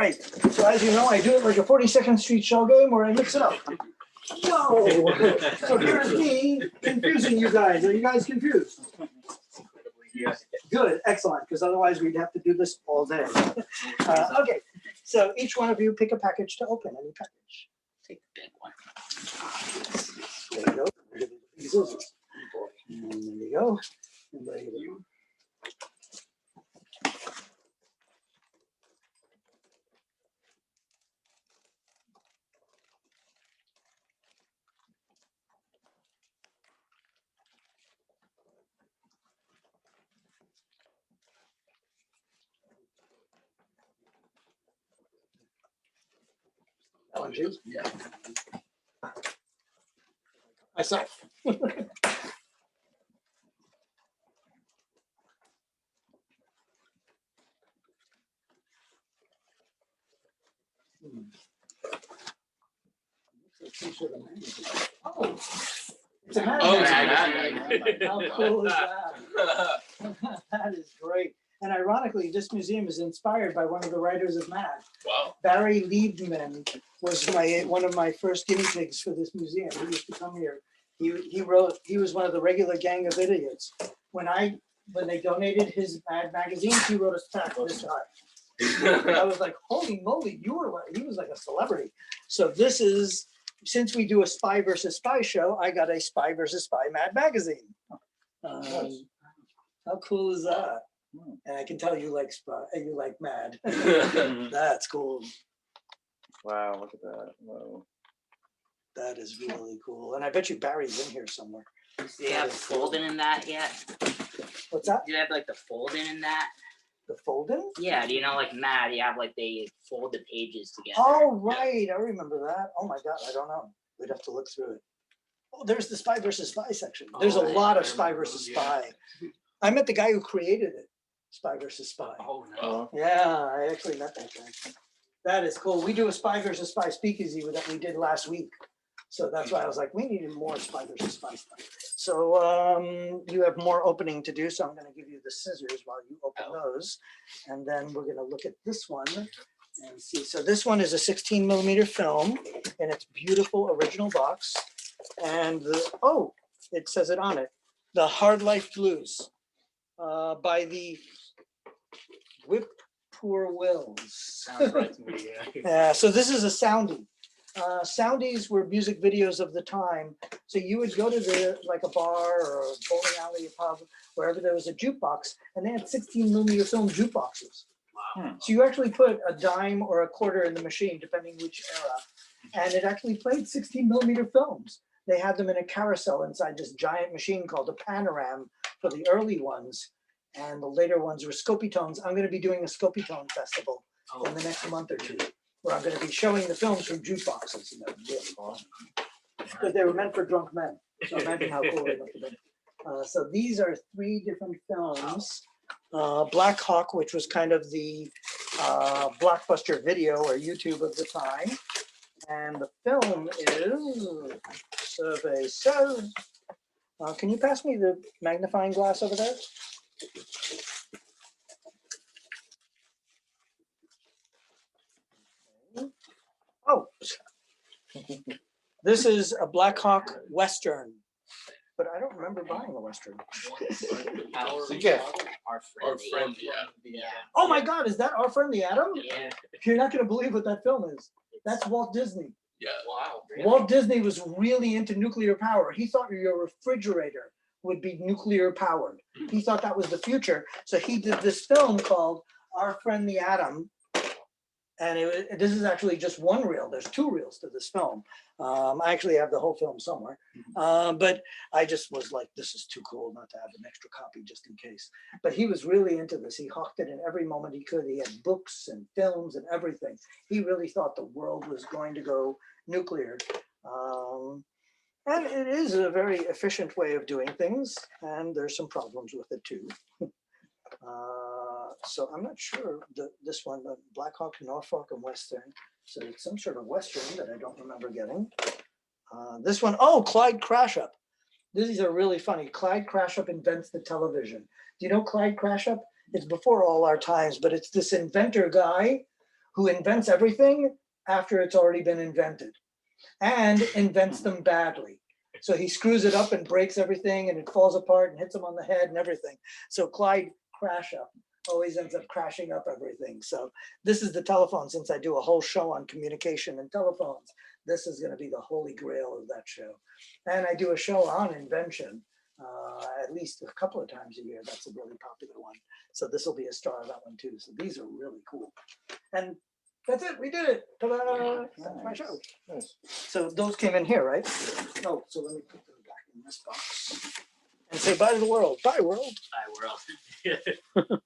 Right, so as you know, I do it like a 42nd Street shell game where I mix it up. Whoa! So here's me confusing you guys. Are you guys confused? Yes. Good, excellent, because otherwise we'd have to do this all day. Okay, so each one of you pick a package to open, any package. Take the big one. There you go. Scissors. And there you go. And there you go. That one too? Yeah. Myself. Oh, it's a magazine. How cool is that? That is great. And ironically, this museum is inspired by one of the writers of Mad. Wow. Barry Liebman was one of my first guinea pigs for this museum. He used to come here. He was one of the regular gang of idiots. When they donated his Mad magazine, he wrote a stack this high. I was like, holy moly, he was like a celebrity. So this is, since we do a spy versus spy show, I got a spy versus spy Mad magazine. How cool is that? And I can tell you like spy, you like Mad. That's cool. Wow, look at that. Whoa. That is really cool. And I bet you Barry's in here somewhere. Do you have folding in that yet? What's that? Do you have like the folding in that? The folding? Yeah, do you know like Mad, you have like they fold the pages together. Oh, right. I remember that. Oh my God, I don't know. We'd have to look through it. Oh, there's the spy versus spy section. There's a lot of spy versus spy. I met the guy who created it, Spy versus Spy. Oh no. Yeah, I actually met that guy. That is cool. We do a spy versus spy speakeasy that we did last week. So that's why I was like, we needed more spy versus spy stuff. So you have more opening to do. So I'm going to give you the scissors while you open those. And then we're going to look at this one and see. So this one is a 16mm film in its beautiful original box. And it says it on it. The Hard Life Blues by the Whippoor Wills. Sounds right to me, Yeah, so this is a soundie. Soundies were music videos of the time. So you would go to like a bar or a bowling alley, a pub, wherever there was a jukebox, and they had 16mm film jukeboxes. Wow. So you actually put a dime or a quarter in the machine, depending which era, and it actually played 16mm films. They had them in a carousel inside this giant machine called a panoram for the early ones, and the later ones were Scopitones. I'm going to be doing a Scopitone festival in the next month or two, where I'm going to be showing the films from jukeboxes. And they're really awesome. Because they were meant for drunk men. So imagine how cool they must have been. So these are 3 different films. BlackHawk, which was kind of the blockbuster video or YouTube of the time. And the film is Survey Says. Can you pass me the magnifying glass over there? Oh, this is a BlackHawk Western, but I don't remember buying a Western. Our friend, yeah. Oh my God, is that Our Friend the Atom? Yeah. You're not going to believe what that film is. That's Walt Disney. Yeah. Wow. Really? Walt Disney was really into nuclear power. He thought your refrigerator would be nuclear powered. He thought that was the future. So he did this film called Our Friend the Atom. And this is actually just one reel. There's 2 reels to this film. I actually have the whole film somewhere. But I just was like, this is too cool not to have an extra copy just in case. But he was really into this. He hawked it in every moment he could. He had books and films and everything. He really thought the world was going to go nuclear. And it is a very efficient way of doing things. And there's some problems with it too. So I'm not sure this one, the BlackHawk, Norfolk, and Western. So it's some sort of Western that I don't remember getting. This one, Clyde Crashcup. These are really funny. Clyde Crashcup invents the television. Do you know Clyde Crashcup? It's before all our times, but it's this inventor guy who invents everything after it's already been invented and invents them badly. So he screws it up and breaks everything and it falls apart and hits him on the head and everything. So Clyde Crashcup always ends up crashing up everything. So this is the telephone. Since I do a whole show on communication and telephones, this is going to be the holy grail of that show. And I do a show on invention at least a couple of times a year. That's a really popular one. So this will be a star of that one too. So these are really cool. And that's it. We did it. Ta-da! That's my show. Nice. So those came in here, right? Oh, so let me put them back in this box and say bye to the world. Bye, world. Hi, world.